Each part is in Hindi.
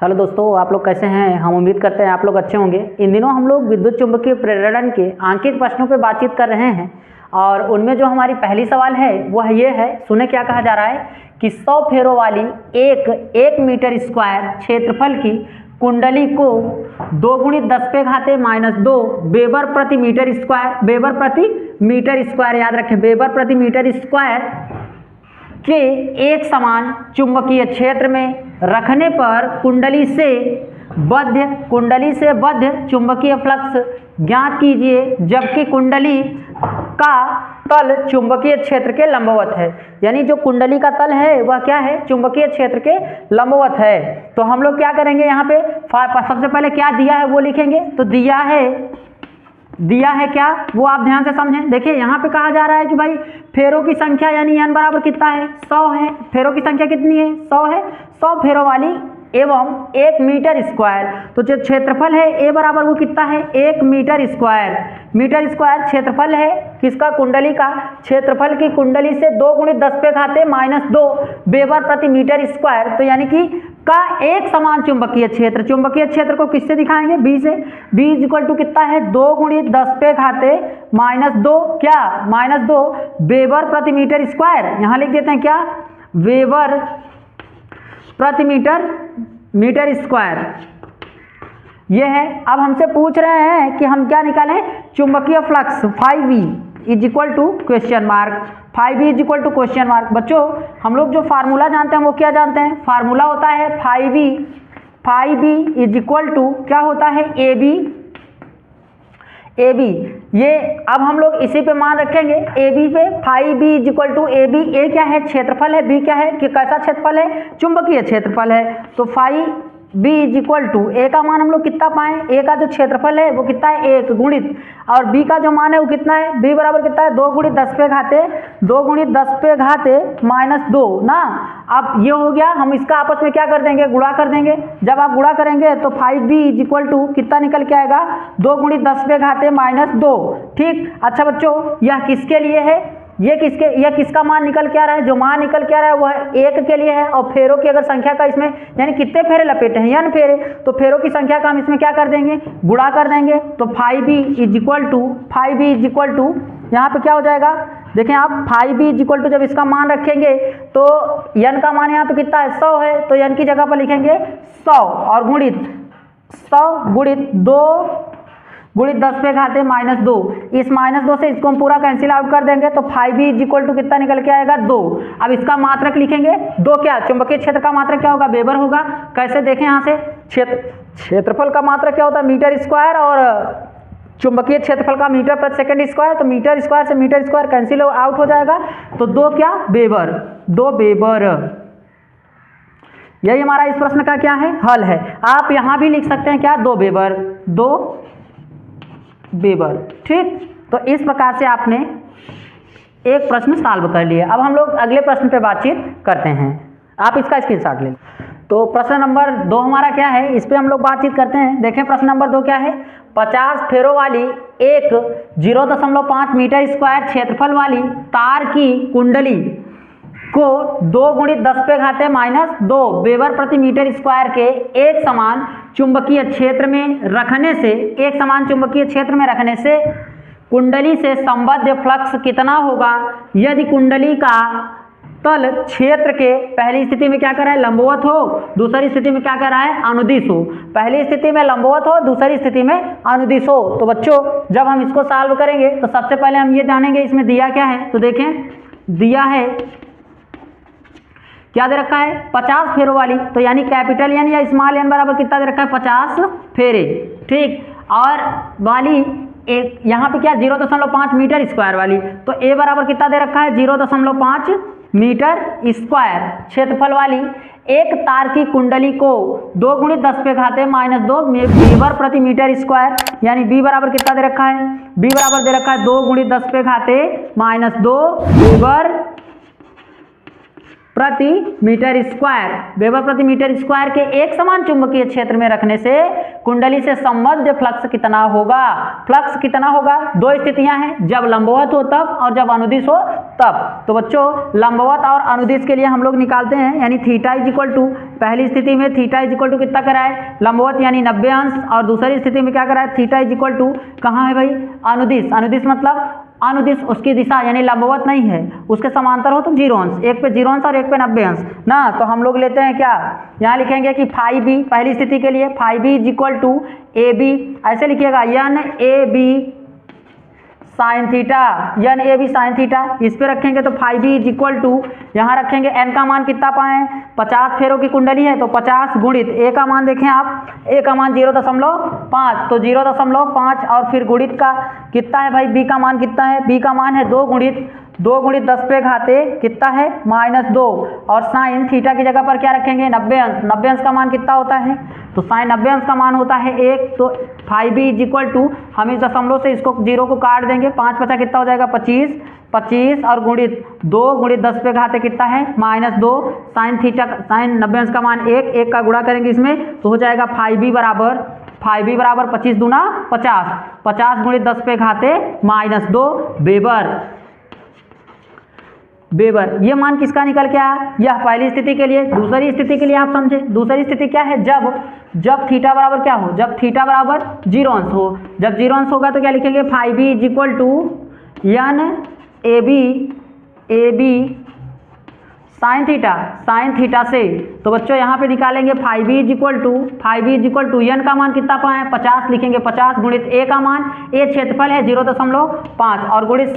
हेलो दोस्तों, आप लोग कैसे हैं। हम उम्मीद करते हैं आप लोग अच्छे होंगे। इन दिनों हम लोग विद्युत चुंबकीय प्रेरण के आंकित प्रश्नों पर बातचीत कर रहे हैं और उनमें जो हमारी पहली सवाल है वह ये है, सुने क्या कहा जा रहा है कि 100 फेरों वाली एक मीटर स्क्वायर क्षेत्रफल की कुंडली को 2 × 10⁻⁻2 वेबर प्रति मीटर स्क्वायर, वेबर प्रति मीटर स्क्वायर याद रखें, वेबर प्रति मीटर स्क्वायर के एक समान चुंबकीय क्षेत्र में रखने पर कुंडली से बद्ध चुंबकीय फ्लक्स ज्ञात कीजिए, जबकि कुंडली का तल चुंबकीय क्षेत्र के लंबवत है। यानी जो कुंडली का तल है वह क्या है, चुंबकीय क्षेत्र के लंबवत है। तो हम लोग क्या करेंगे, यहाँ पे सबसे पहले क्या दिया है वो लिखेंगे। तो दिया है क्या वो आप ध्यान से समझें। देखिए यहाँ पे कहा जा रहा है कि भाई फेरों की संख्या यानी n बराबर कितना है, 100 है। फेरों की संख्या कितनी है, 100 है। 100 फेरों वाली एवं 1 मीटर स्क्वायर, तो जो क्षेत्रफल है ए बराबर वो कितना है, 1 मीटर स्क्वायर। मीटर स्क्वायर क्षेत्रफल है किसका, कुंडली का। क्षेत्रफल की कुंडली से 2 × 10⁻⁻2 वेबर प्रति मीटर स्क्वायर, तो यानी कि का एक समान चुंबकीय क्षेत्र। चुंबकीय क्षेत्र को किससे दिखाएंगे, बी से। बी इक्वल टू कितना है, 2 × 10⁻⁻2 क्या, -2 वेबर प्रति मीटर स्क्वायर। यहाँ लिख देते हैं क्या, वेबर प्रति मीटर स्क्वायर। ये है। अब हमसे पूछ रहे हैं कि हम क्या निकालें, चुंबकीय flux φv is equal to question mark, φv is equal to question mark. बच्चों हम लोग जो फार्मूला जानते हैं वो क्या जानते हैं, फार्मूला होता है φv इज इक्वल टू क्या होता है, ab। ये अब हम लोग इसी पे मान रखेंगे ab पे, φb is equal to ab। A क्या है, क्षेत्रफल है, b क्या है कि कैसा क्षेत्रफल है, चुंबकीय क्षेत्रफल है। तो φb इज इक्वल टू ए का मान हम लोग कितना पाएं, ए का जो क्षेत्रफल है वो कितना है, 1 गुणित, और b का जो मान है वो कितना है, b बराबर कितना है, 2 × 10⁻⁻2 ना। अब ये हो गया, हम इसका आपस में क्या कर देंगे, गुणा कर देंगे। जब आप गुणा करेंगे तो φb इज इक्वल टू कितना निकल के आएगा, 2 × 10⁻⁻2। ठीक। अच्छा बच्चों, यह किसके लिए है, यह किसका मान निकल के आ रहा है, जो मान निकल के आ रहा है वह 1 के लिए है। और फेरों की अगर संख्या का इसमें यानी कितने फेरे लपेटे हैं, n फेरे, तो फेरों की संख्या का हम इसमें क्या कर देंगे, गुणा कर देंगे। तो φb इज इक्वल टू यहाँ पे क्या हो जाएगा, देखें आप, φb इज इक्वल टू जब इसका मान रखेंगे तो n का मान यहाँ पे कितना है, 100 है, तो n की जगह पर लिखेंगे 100 और गुणित 100 गुणित 2 × 10⁻⁻2। इस -2 से इसको हम पूरा कैंसिल आउट कर देंगे तो φb इज इक्वल टू कितना निकल के आएगा, 2। अब इसका मात्रक लिखेंगे 2, क्या चुंबकीय क्षेत्र का मात्रक क्या होगा, वेबर होगा। कैसे देखें यहाँ से, क्षेत्रफल का मात्रक क्या होता है, मीटर स्क्वायर, और चुंबकीय क्षेत्रफल का मीटर प्रति सेकंड स्क्वायर। तो मीटर स्क्वायर से मीटर स्क्वायर कैंसिल आउट हो जाएगा, तो 2 क्या, वेबर, 2 वेबर। यही हमारा इस प्रश्न का क्या है, हल है। आप यहाँ भी लिख सकते हैं क्या, 2 वेबर, 2 वेबर। ठीक। तो इस प्रकार से आपने एक प्रश्न सॉल्व कर लिया। अब हम लोग अगले प्रश्न पे बातचीत करते हैं, आप इसका स्क्रीनशॉट लें। तो प्रश्न नंबर 2 हमारा क्या है, इस पे हम लोग बातचीत करते हैं। देखें प्रश्न नंबर 2 क्या है, 50 फेरों वाली एक 0.5 मीटर स्क्वायर क्षेत्रफल वाली तार की कुंडली को 2 × 10⁻⁻2 वेबर प्रति मीटर स्क्वायर के एक समान चुंबकीय क्षेत्र में रखने से कुंडली से संबद्ध फ्लक्स कितना होगा, यदि कुंडली का तल क्षेत्र के पहली स्थिति में क्या कर रहा है, लंबवत हो, दूसरी स्थिति में क्या कर रहा है, अनुदिश हो। पहली स्थिति में लंबवत हो, दूसरी स्थिति में अनुदिश हो। तो बच्चों जब हम इसको सॉल्व करेंगे तो सबसे पहले हम ये जानेंगे इसमें दिया क्या है। तो देखें दिया है, क्या दे रखा है, 50 फेरों वाली, तो यानी कैपिटल एन या स्मॉल एन बराबर कितना दे रखा है, 50 फेरे। ठीक। और वाली एक यहाँ पे क्या, 0.5 मीटर स्क्वायर वाली, तो ए बराबर कितना दे रखा है, 0.5 मीटर स्क्वायर क्षेत्रफल वाली एक तार की कुंडली को 2 × 10⁻⁻2 वेबर प्रति मीटर स्क्वायर, यानी बी बराबर कितना दे रखा है, बी बराबर दे रखा है 2 × 10⁻⁻2 वेबर प्रति मीटर स्क्वायर, वेबर प्रति मीटर स्क्वायर के एक समान चुंबकीय क्षेत्र में रखने से कुंडली से संबद्ध फ्लक्स कितना होगा। फ्लक्स कितना होगा, दो स्थितियां हैं, जब लंबवत हो तब और जब अनुदिश हो तब। तो बच्चों लंबवत और अनुदिश के लिए हम लोग निकालते हैं, यानी थीटा इज इक्वल टू, पहली स्थिति में थीटा इज इक्वल टू कितना कराए, लंबवत यानी 90 अंश, और दूसरी स्थिति में क्या कराए, थीटा इज इक्वल टू कहाँ है भाई, अनुदिश। अनुदिश मतलब अनुदिश उसकी दिशा यानी लंबवत नहीं है, उसके समांतर हो तो 0 अंश, एक पे 0 अंश और एक पे 90 अंश ना। तो हम लोग लेते हैं क्या, यहाँ लिखेंगे कि फाई बी, पहली स्थिति के लिए phi B is equal to A B, ऐसे लिखिएगा N A B sine theta, N A B sine theta, इस पे रखेंगे तो phi B is equal to, यहाँ रखेंगे एन का मान कितना पाएँ, 50 फेरों की कुंडली है तो 50 गुणित ए का मान देखें आप, ए का मान 0.5 तो 0.5 और फिर गुणित का कितना है भाई, बी का मान कितना है, बी का मान है 2 गुणित 10 पे घाते कितना है -2, और साइन थीटा की जगह पर क्या रखेंगे 90 अंश, 90 अंश का मान कितना होता है, तो साइन 90 अंश का मान होता है 1, तो phi B is equal to, हम इस दशमलव से इसको 0 को काट देंगे, 5 5 कितना हो जाएगा 25 और गुणित 2 गुणित 10 पे घाते कितना है -2, साइन थीटा साइन 90 अंश का मान 1 का गुणा करेंगे इसमें तो हो जाएगा फाई बी बराबर 25 दूना 50 गुणित 10 पे घाते -2 वेबर। ये मान किसका निकल के आया, यह पहली स्थिति के लिए। दूसरी स्थिति के लिए आप समझे, दूसरी स्थिति क्या है, जब थीटा बराबर क्या हो, जब थीटा बराबर 0 अंश हो, जब 0 अंश होगा तो क्या लिखेंगे, phi B is equal to N A B sine theta से, तो बच्चों यहाँ पे निकालेंगे phi B is equal to N का मान कितना पाए 50, लिखेंगे 50 गुणित ए का मान, ए क्षेत्रफल है 0.5 और गुणित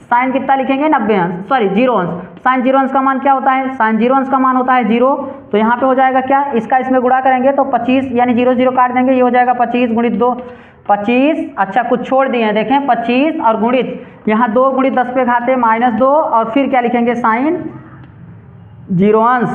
साइन कितना लिखेंगे 90 अंश, सॉरी 0 अंश, साइन 0 अंश का मान क्या होता है, साइन 0 अंश का मान होता है 0, तो यहाँ पे हो जाएगा क्या, इसका इसमें गुणा करेंगे तो 25 यानी 0 काट देंगे, ये हो जाएगा 25 गुणित 2 25, अच्छा कुछ छोड़ दिए हैं देखें 25 और गुणित यहाँ 2 गुणित 10 पे घाते -2 और फिर क्या लिखेंगे साइन 0 अंश।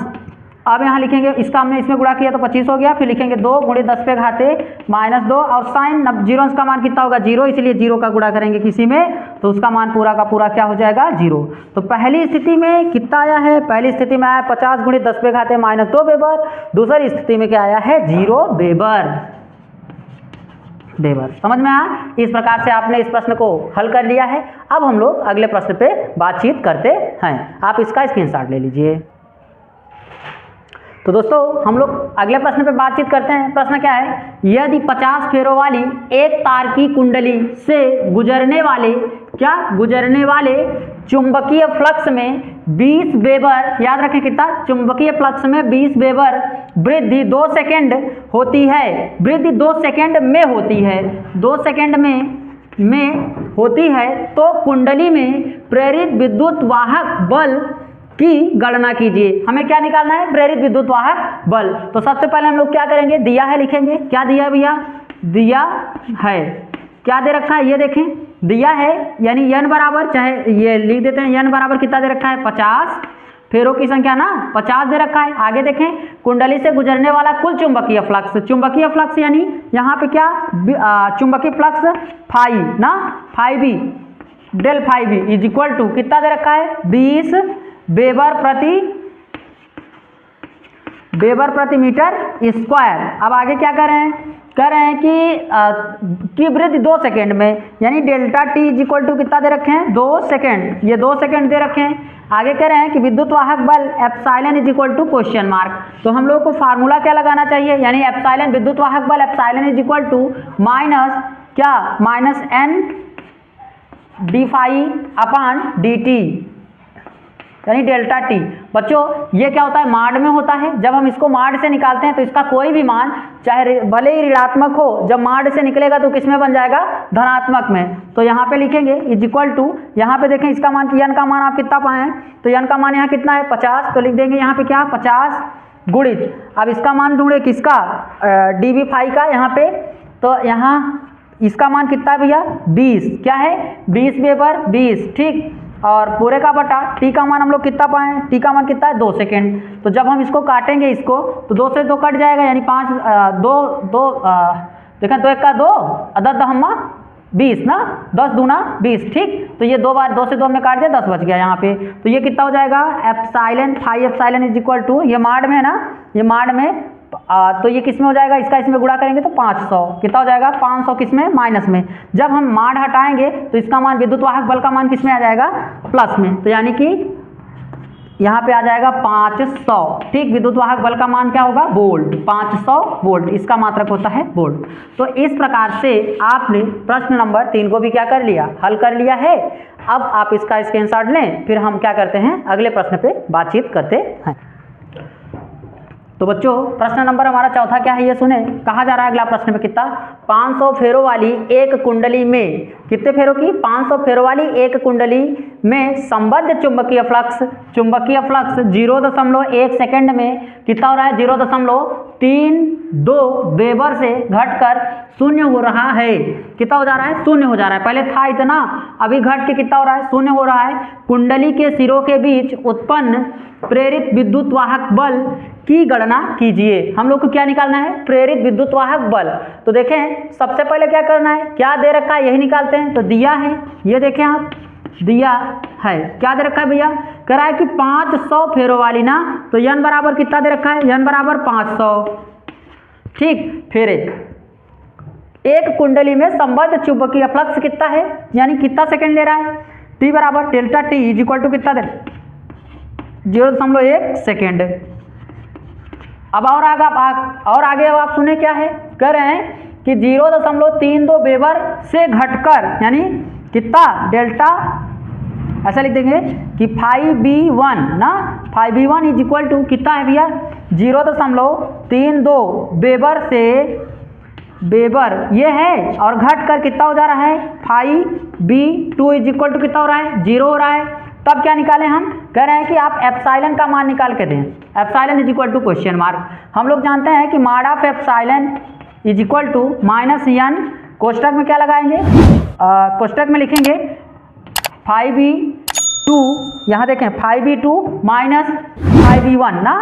अब यहाँ लिखेंगे इसका हमने इसमें गुणा किया तो 25 हो गया, फिर लिखेंगे 2 गुणित 10 पे घाते -2 और साइन 0 अंश का मान कितना होगा 0, इसलिए 0 का गुणा करेंगे किसी में तो उसका मान पूरा का पूरा क्या हो जाएगा 0। तो पहली स्थिति में कितना आया है, पहली स्थिति में आया 50 गुणित 10 पे घाते -2 वेबर, दूसरी स्थिति में क्या आया है 0 वेबर। समझ में आया, इस प्रकार से आपने इस प्रश्न को हल कर लिया है। अब हम लोग अगले प्रश्न पे बातचीत करते हैं, आप इसका स्क्रीनशॉट ले लीजिए। तो दोस्तों हम लोग अगले प्रश्न पे बातचीत करते हैं। प्रश्न क्या है, यदि 50 फेरों वाली एक तार की कुंडली से गुजरने वाले चुंबकीय फ्लक्स में 20 वेबर, याद रखें कितना, चुंबकीय फ्लक्स में 20 वेबर वृद्धि 2 सेकंड होती है, वृद्धि 2 सेकंड में होती है, 2 सेकंड में होती है, तो कुंडली में प्रेरित विद्युत वाहक बल की गणना कीजिए। हमें क्या निकालना है, प्रेरित विद्युत वाहक बल। तो सबसे पहले हम लोग क्या करेंगे, दिया है लिखेंगे, क्या दिया है भैया, दिया है, क्या दे रखा है ये देखें, दिया है यानी n बराबर, चाहे ये लिख देते हैं n बराबर कितना दे रखा है 50, फेरों की संख्या ना 50 दे रखा है। आगे देखें कुंडली से गुजरने वाला कुल चुंबकीय फ्लक्स यानी यहाँ पे क्या चुंबकीय फ्लक्स फाई ना, phi B del phi B is equal to कितना दे रखा है 20 वेबर प्रति मीटर स्क्वायर। अब आगे क्या कर रहे हैं कि वृद्धि 2 सेकेंड में, यानी delta T is equal to कितना दे रखे हैं 2 सेकेंड, ये 2 सेकेंड दे रखे हैं। आगे कह रहे हैं कि विद्युत वाहक बल epsilon is equal to question mark, तो हम लोग को फार्मूला क्या लगाना चाहिए, यानी एप्सिलॉन विद्युत वाहक बल epsilon is equal to minus n D phi upon D T, यानी डेल्टा टी। बच्चों ये क्या होता है, माड में होता है, जब हम इसको माड से निकालते हैं तो इसका कोई भी मान चाहे भले ही ऋणात्मक हो, जब माड से निकलेगा तो किस में बन जाएगा, धनात्मक में। तो यहाँ पे लिखेंगे इज इक्वल टू, यहाँ पे देखें इसका मान n का मान आप कितना पाए, तो n का मान यहाँ कितना है 50, तो लिख देंगे यहाँ पे क्या 50 गुणित, अब इसका मान ढूंढे किसका डी बी फाई का, यहाँ पे तो यहाँ इसका मान कितना है भैया 20, क्या है 20 वेबर 20, ठीक, और पूरे का बटा टी का मान हम लोग कितना पाएँ, टी का मान कितना है 2 सेकेंड। तो जब हम इसको काटेंगे इसको तो 2 से 2 कट जाएगा, यानी 5 2 2 देखें 2 1 का 2 अदद हम्मा 20 ना, 10 दूना 20, ठीक। तो ये 2 बार 2 से 2 में काट दिया, 10 बच गया यहाँ पे। तो ये कितना हो जाएगा, epsilon phi epsilon is equal to, ये माड में है ना, ये माड में, तो ये किस में हो जाएगा, इसका इसमें गुणा करेंगे तो 500, कितना हो जाएगा 500 किस में, माइनस में। जब हम माड हटाएंगे तो इसका मान, विद्युत वाहक बल का मान किस में आ जाएगा, प्लस में। तो यानी कि यहाँ पे आ जाएगा 500, ठीक। विद्युत वाहक बल का मान क्या होगा, वोल्ट, 500 वोल्ट, इसका मात्रक होता है वोल्ट। तो इस प्रकार से आपने प्रश्न नंबर 3 को भी क्या कर लिया, हल कर लिया है। अब आप इसका स्क्रीनशॉट लें, फिर हम क्या करते हैं, अगले प्रश्न पे बातचीत करते हैं। तो बच्चों प्रश्न नंबर हमारा चौथा क्या है, ये सुने। कहा जा रहा है अगला प्रश्न में कितना, 500 फेरों वाली एक कुंडली में, कितने फेरों की, 500 फेरों वाली एक कुंडली में संबद्ध चुंबकीय फ्लक्स 0.1 सेकंड में कितना हो रहा है, 0.32 वेबर से घटकर शून्य हो रहा है। कितना हो जा रहा है, शून्य हो जा रहा है। पहले था इतना, अभी घट के कितना हो रहा है, शून्य हो रहा है। कुंडली के सिरों के बीच उत्पन्न प्रेरित विद्युत वाहक बल की गणना कीजिए। हम लोग को क्या निकालना है, प्रेरित विद्युत वाहक बल। तो देखें सबसे पहले क्या करना है, क्या दे रखा है यही निकालते हैं। तो दिया है, ये देखें आप, दिया है, क्या दे रखा है भैया, कह रहा है कि 500 फेरों वाली ना, तो n बराबर कितना दे रखा है, n बराबर 500, ठीक। फिर एक कुंडली में संबद्ध चुंबकीय फ्लक्स कितना है, यानी कितना सेकंड ले रहा है, t बराबर delta t is equal to कितना दे, 0.1 सेकेंड। अब और आगे अब आप सुने क्या है, कह रहे हैं कि 0.32 वेबर से घटकर, यानी कितना, डेल्टा, ऐसा लिख देंगे कि 5v1 ना, 5v1 इज इक्वल टू कितना है भैया, 0.32 वेबर से, वेबर ये है, और घट कर कितना हो जा रहा है, 5v2 इज इक्वल टू कितना हो रहा है, 0 हो रहा है। तब क्या निकालें हम, कह रहे हैं कि आप एप्सिलॉन का मान निकाल के दें। Epsilon is equal to question mark. हम लोग जानते हैं कि mod of epsilon is equal to -n, कोष्टक में क्या लगाएंगे, कोष्टक में लिखेंगे 5v2, यहाँ देखें 5v2 माइनस 5v1 ना,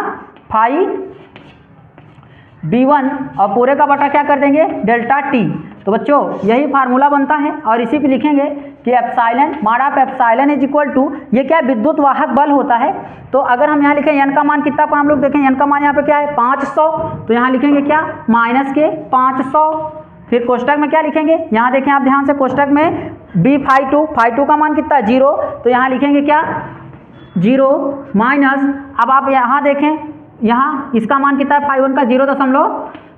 5v1 और पूरे का बटा क्या कर देंगे, डेल्टा t। तो बच्चों यही फार्मूला बनता है, और इसी पे लिखेंगे कि epsilon, mod of epsilon is equal to, ये क्या विद्युत वाहक बल होता है। तो अगर हम यहाँ लिखें n का मान कितना, हम लोग देखें n का मान यहाँ पे क्या है 500, तो यहाँ लिखेंगे क्या, माइनस के 500। फिर कोष्टक में क्या लिखेंगे, यहाँ देखें आप ध्यान से, कोष्टक में b/2 का मान कितना है 0, तो यहाँ लिखेंगे क्या 0 माइनस, अब आप यहाँ देखें, यहाँ इसका मान कितना है, ∅1 का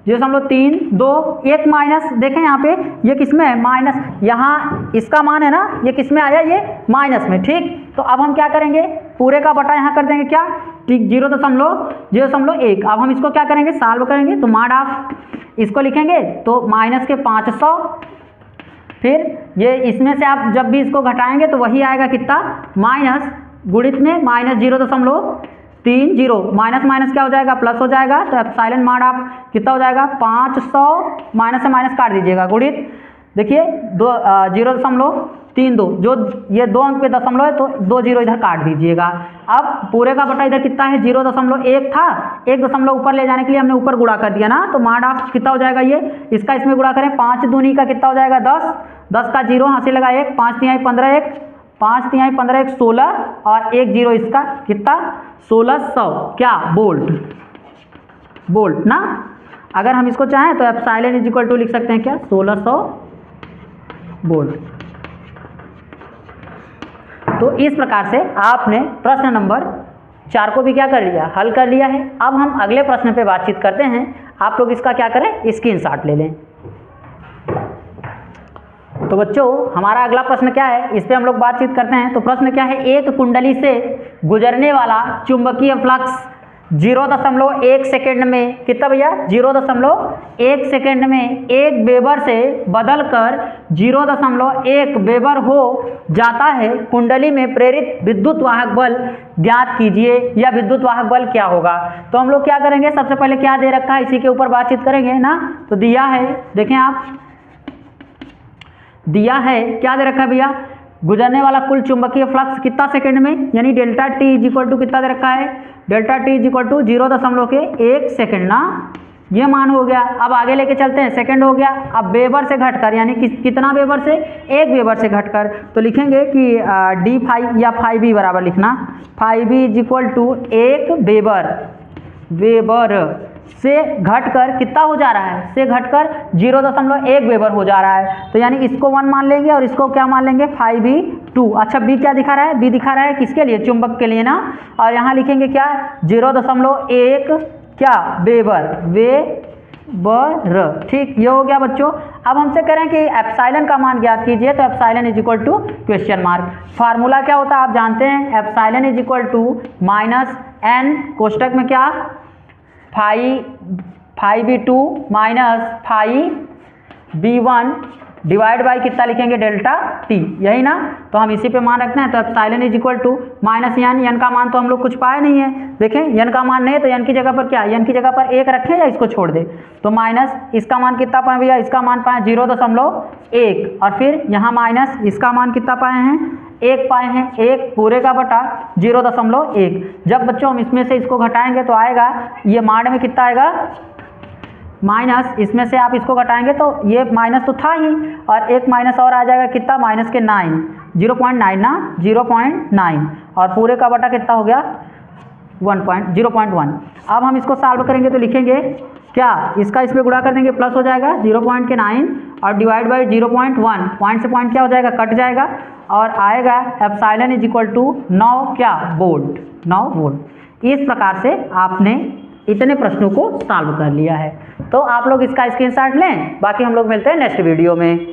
0.32, एक माइनस, देखें यहाँ पे ये किस में है, माइनस, यहाँ इसका मान है ना, ये किस में आया, ये माइनस में, ठीक। तो अब हम क्या करेंगे, पूरे का बटा यहाँ कर देंगे क्या, ठीक, 0.01। अब हम इसको क्या करेंगे, सॉल्व करेंगे, तो माड ऑफ इसको लिखेंगे तो माइनस के 500, फिर ये इसमें से आप जब भी इसको घटाएंगे तो वही आएगा कितना, माइनस, गुणित में -0.30, माइनस माइनस क्या हो जाएगा, प्लस हो जाएगा। तो एप्सिलॉन माड ऑफ कितना हो जाएगा 500, माइनस से माइनस काट दीजिएगा, गुणित, देखिए 0.32, जो ये 2 अंक पे दशमलव है तो 2 0 इधर काट दीजिएगा। अब पूरे का बटा इधर कितना है, 0.1 था, 1 दशमलव ऊपर ले जाने के लिए हमने ऊपर गुणा कर दिया ना, तो माड ऑफ कितना हो जाएगा, ये इसका इसमें गुणा करें, 5 दूनी का कितना हो जाएगा 10, 10 का 0 हाथ से लगा 1, 5 तिहाई 15, 1 5 तिहाई 15, 1 16, और 1 0 इसका कितना 1600 क्या वोल्ट ना। अगर हम इसको चाहें तो एप्सिलॉन इज इक्वल टू लिख सकते हैं क्या, 1600 वोल्ट। तो इस प्रकार से आपने प्रश्न नंबर 4 को भी क्या कर लिया, हल कर लिया है। अब हम अगले प्रश्न पे बातचीत करते हैं। आप लोग इसका क्या करें, स्क्रीनशॉट ले लें। तो बच्चों हमारा अगला प्रश्न क्या है, इस पे हम लोग बातचीत करते हैं। तो प्रश्न क्या है, एक कुंडली से गुजरने वाला चुंबकीय फ्लक्स 0.1 सेकेंड में कितना भैया, 0.1 सेकेंड में 1 वेबर से बदलकर 0.1 वेबर हो जाता है। कुंडली में प्रेरित विद्युत वाहक बल ज्ञात कीजिए, या विद्युत वाहक बल क्या होगा। तो हम लोग क्या करेंगे, सबसे पहले क्या दे रखा है इसी के ऊपर बातचीत करेंगे ना। तो दिया है, देखें आप, दिया है क्या दे रखा है भैया, गुजरने वाला कुल चुंबकीय फ्लक्स कितना सेकंड में, यानी delta t is equal to कितना दे रखा है, delta t is equal to 0.1 second ना, ये मान हो गया। अब आगे लेके चलते हैं, सेकंड हो गया। अब वेबर से घटकर, यानी कितना वेबर से, 1 वेबर से घटकर, तो लिखेंगे कि डी फाई या फाई बी बराबर लिखना, phi B is equal to 1 weber से घटकर कितना हो जा रहा है, से घटकर 0.1 वेबर हो जा रहा है। तो यानी इसको 1 मान लेंगे और इसको क्या मान लेंगे, फाई बी 2। अच्छा बी क्या दिखा रहा है, बी दिखा रहा है किसके लिए, चुंबक के लिए ना। और यहाँ लिखेंगे क्या, 0.1 क्या, वेबर। ठीक, ये हो गया बच्चों। अब हमसे करें कि एप्सिलॉन का मान ज्ञात कीजिए, तो epsilon is equal to question mark. Formula क्या होता है आप जानते हैं, epsilon is equal to minus n, कोष्टक में क्या, phi b 2 minus phi b 1 divide by कितना लिखेंगे, डेल्टा टी, यही ना। तो हम इसी पे मान रखते हैं। तो epsilon is equal to minus N का मान तो हम लोग कुछ पाए नहीं है, देखें एन का मान नहीं है, तो एन की जगह पर क्या, एन की जगह पर 1 रखें या इसको छोड़ दे। तो माइनस इसका मान कितना पाए भैया, इसका मान पाए 0.1, और फिर यहाँ माइनस इसका मान कितना पाए हैं, 1 पाए हैं, 1 पूरे का बटा 0.1। जब बच्चों हम इसमें से इसको घटाएंगे तो आएगा, ये मान में कितना आएगा, माइनस, इसमें से आप इसको घटाएंगे तो ये माइनस तो था ही, और एक माइनस और आ जाएगा कितना, माइनस के 9, 0.9 ना, 0.9, और पूरे का बटा कितना हो गया, 0.1। अब हम इसको सॉल्व करेंगे तो लिखेंगे क्या, इसका इस पर गुणा कर देंगे, प्लस हो जाएगा 0.9 और डिवाइड बाई 0.1, पॉइंट से पॉइंट क्या हो जाएगा, कट जाएगा, और आएगा epsilon is equal to 9 volt. इस प्रकार से आपने इतने प्रश्नों को सॉल्व कर लिया है। तो आप लोग इसका स्क्रीनशॉट लें, बाकी हम लोग मिलते हैं नेक्स्ट वीडियो में।